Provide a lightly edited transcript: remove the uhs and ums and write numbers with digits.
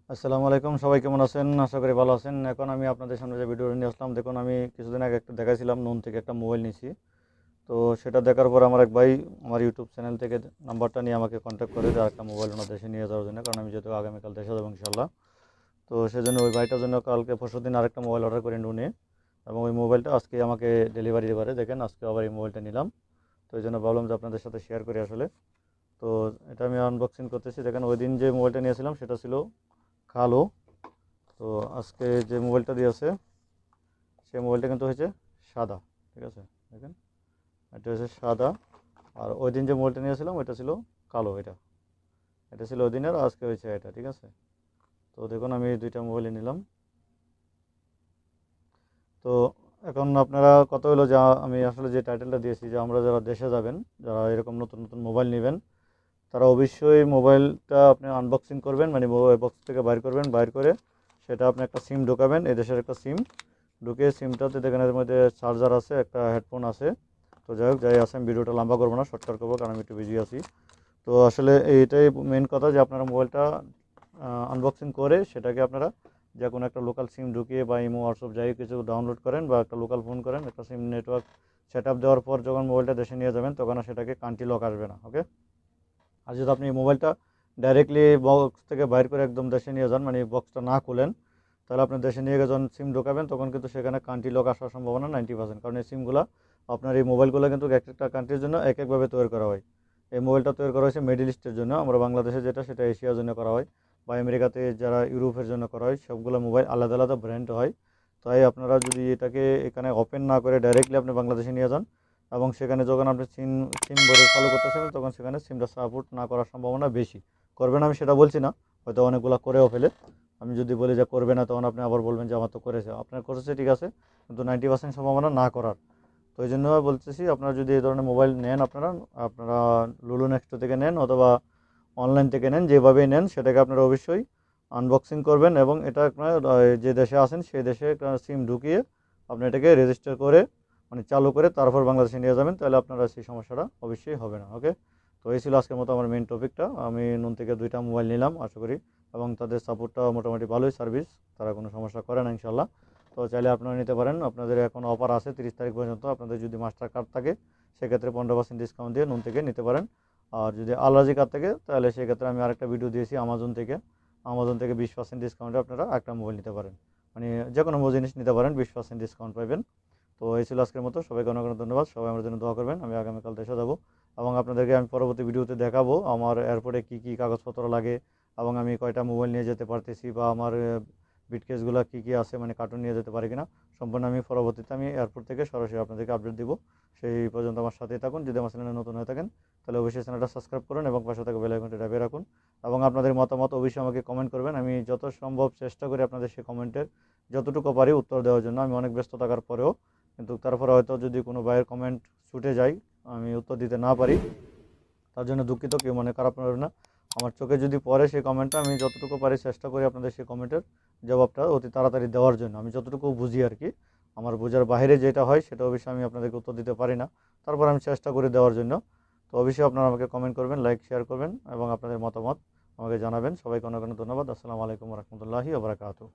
আসসালামু আলাইকুম, সবাই কেমন আছেন? আশা করি ভালো আছেন। এখন আমি আপনাদের সামনে যে ভিডিওটা নিয়ে আসলাম, দেখুন আমি কিছুদিন আগে একটা দেখাইছিলাম, নুন থেকে একটা মোবাইল নিয়েছি। তো সেটা দেখার পর আমার এক ভাই আমার ইউটিউব চ্যানেল থেকে নাম্বারটা নিয়ে আমাকে কন্ট্যাক্ট করে যে আরেকটা মোবাইল ওনার দেশে নিয়ে যাওয়ার জন্য, কারণ আমি যেহেতু আগামীকাল দেশে যাবো ইনশাল্লাহ। তো সেজন্য ওই ভাইটার জন্য কালকে পরশুদিন আরেকটা মোবাইল অর্ডার করে নুনে, এবং ওই মোবাইলটা আজকে আমাকে ডেলিভারি দেবে। দেখেন আজকে আবার এই মোবাইলটা নিলাম। তো এই জন্য ভাবলাম যে আপনাদের সাথে শেয়ার করি আসলে। তো এটা আমি আনবক্সিং করতেছি। দেখেন ওই দিন যে মোবাইলটা নিয়েছিলাম সেটা ছিল কালো। তো আজকে যে মোবাইলটা দিয়েছে সেই মোবাইলটা কিন্তু হয়েছে সাদা। ঠিক আছে, দেখেন এটা হচ্ছে সাদা। আর ওই দিন যে মোবাইলটা নিয়েছিলাম ওইটা ছিল কালো। এটা এটা ছিল ওই দিনের, আজকে হয়েছে এটা। ঠিক আছে, তো দেখুন আমি এই দুইটা মোবাইলই নিলাম। তো এখন আপনারা কথা হলো যে আমি আসলে যে টাইটেলটা দিয়েছি যে আমরা যারা দেশে যাবেন, যারা এরকম নতুন নতুন মোবাইল নেবেন, তারা অবশ্যই মোবাইলটা আপনি আনবক্সিং করবেন, মানে মোবাইল বক্স থেকে বাইর করবেন। বাইর করে সেটা আপনি একটা সিম ঢোকাবেন, এই দেশের একটা সিম ঢুকে সিমটাতে দেখেন এর মধ্যে চার্জার আছে, একটা হেডফোন আছে। তো যাই হোক, যাই আছে, আমি ভিডিওটা লম্বা করবো না, শর্টকাট করবো কারণ আমি একটু বিজি আছি। তো আসলে এইটাই মেন কথা যে আপনারা মোবাইলটা আনবক্সিং করে সেটাকে আপনারা যে কোনো একটা লোকাল সিম ঢুকিয়ে বা ইমো হোয়াটসঅ্যাপ যাই কিছু ডাউনলোড করেন বা একটা লোকাল ফোন করেন, একটা সিম নেটওয়ার্ক সেট আপ দেওয়ার পর যখন মোবাইলটা দেশে নিয়ে যাবেন তখন আর সেটাকে কান্ট্রি লক আসবে না। ওকে, আর যদি আপনি মোবাইলটা ডাইরেক্টলি বক্স থেকে বাইর করে একদম দেশে নিয়ে যান, মানে বক্সটা না খুলেন, তাহলে আপনি দেশে নিয়ে গিয়ে যখন সিম ঢোকাবেন তখন কিন্তু সেখানে কান্ট্রি লক আসার সম্ভাবনা 90%। কারণ এই সিমগুলো আপনার এই মোবাইলগুলো কিন্তু এক একটা কান্ট্রির জন্য এক একভাবে তৈরি করা হয়। এই মোবাইলটা তৈরি করা হয়েছে মিডল ইস্টের জন্য, আমরা বাংলাদেশে যেটা সেটা এশিয়ার জন্য করা হয়, বা আমেরিকাতে যারা ইউরোপের জন্য করা হয়, সবগুলো মোবাইল আলাদা আলাদা ব্র্যান্ড হয়। তাই আপনারা যদি এটাকে এখানে ওপেন না করে ডাইরেক্টলি আপনি বাংলাদেশে নিয়ে যান এবং সেখানে যখন আপনি সিম সিম ভরে চালু করতেছেন তখন সেখানে সিমটা সাপোর্ট না করার সম্ভাবনা বেশি। করবে না আমি সেটা বলছি না, হয়তো অনেকগুলো করেও ফেলে। আমি যদি বলি যে করবে না তখন আপনি আবার বলবেন যে আমার তো করেছে, আপনার করেছে ঠিক আছে, কিন্তু 90% সম্ভাবনা না করার। তো এই জন্য বলতেছি আপনারা যদি এই ধরনের মোবাইল নেন, আপনারা আপনারা লুলু নেক্সট থেকে নেন অথবা অনলাইন থেকে নেন, যেভাবেই নেন সেটাকে আপনারা অবশ্যই আনবক্সিং করবেন এবং এটা আপনার যে দেশে আছেন সেই দেশে একটা সিম ঢুকিয়ে আপনি এটাকে রেজিস্টার করে, মানে চালু করে তারপর বাংলাদেশে নিয়ে যাবেন, তাহলে আপনারা সেই সমস্যাটা অবশ্যই হবে না। ওকে, তো এই ছিল আজকের মতো আমার মেন টপিকটা। আমি নুন থেকে দুইটা মোবাইল নিলাম আশা করি, এবং তাদের সাপোর্টটা মোটামুটি ভালোই সার্ভিস, তারা কোনো সমস্যা করে না ইনশাল্লাহ। তো চাইলে আপনারা নিতে পারেন, আপনাদের এখন অফার আছে 30 তারিখ পর্যন্ত। আপনাদের যদি মাস্টার কার্ড থাকে সেক্ষেত্রে 15% ডিসকাউন্ট দিয়ে নুন থেকে নিতে পারেন। আর যদি আলরাজি কার্ড থাকে তাহলে সেক্ষেত্রে আমি আরেকটা ভিডিও দিয়েছি আমাজন থেকে 20% ডিসকাউন্টে আপনারা একটা মোবাইল নিতে পারেন, মানে যে কোনো জিনিস নিতে পারেন, 20% ডিসকাউন্ট পাবেন। তো এই ছিল আজকের মতো, সবাইকে অনেক অনেক ধন্যবাদ। সবাই আমার জন্য দোয়া করবেন। আমি আগামীকাল দেশে যাব এবং আপনাদেরকে আমি পরবর্তী ভিডিওতে দেখাবো আমার এয়ারপোর্টে কী কী কাগজপত্র লাগে এবং আমি কয়টা মোবাইল নিয়ে যেতে পারতেছি, বা আমার বিটকেসগুলো কী কী আছে, মানে কার্টুন নিয়ে যেতে পারি কিনা, সম্পূর্ণ আমি পরবর্তীতে আমি এয়ারপোর্ট থেকে সরাসরি আপনাদেরকে আপডেট দিব। সেই পর্যন্ত আমার সাথেই থাকুন। যদি আমার চ্যানেলে নতুন হয়ে থাকেন তাহলে অবশ্যই চ্যানেলটা সাবস্ক্রাইব করুন এবং পাশে থাকা বেল আইকনটি দাবিয়ে রাখুন, এবং আপনাদের মতামত অবশ্যই আমাকে কমেন্ট করবেন। আমি যত সম্ভব চেষ্টা করি আপনাদের সেই কমেন্টের যতটুকু পারি উত্তর দেওয়ার জন্য। আমি অনেক ব্যস্ত থাকার পরেও কিন্তু তারপরে হয়তো যদি কোনো ভাইয়ের কমেন্ট ছুটে যায়, আমি উত্তর দিতে না পারি, তার জন্য দুঃখিত, কেউ মনে খারাপ নেবেন না। আমার চোখে যদি পড়ে সেই কমেন্টটা, আমি যতটুকু পারি চেষ্টা করি আপনাদের সেই কমেন্টের জবাবটা অতি তাড়াতাড়ি দেওয়ার জন্য। আমি যতটুকু বুঝি আর কি, আমার বোঝার বাইরে যেটা হয় সেটা অবশ্যই আমি আপনাদেরকে উত্তর দিতে পারি না, তারপর আমি চেষ্টা করে দেওয়ার জন্য। তো অবশ্যই আপনারা আমাকে কমেন্ট করবেন, লাইক শেয়ার করবেন এবং আপনাদের মতামত আমাকে জানাবেন। সবাইকে অনেক অনেক ধন্যবাদ। আসসালামু আলাইকুম রহমতুল্লাহি ওয়া বারাকাতুহু।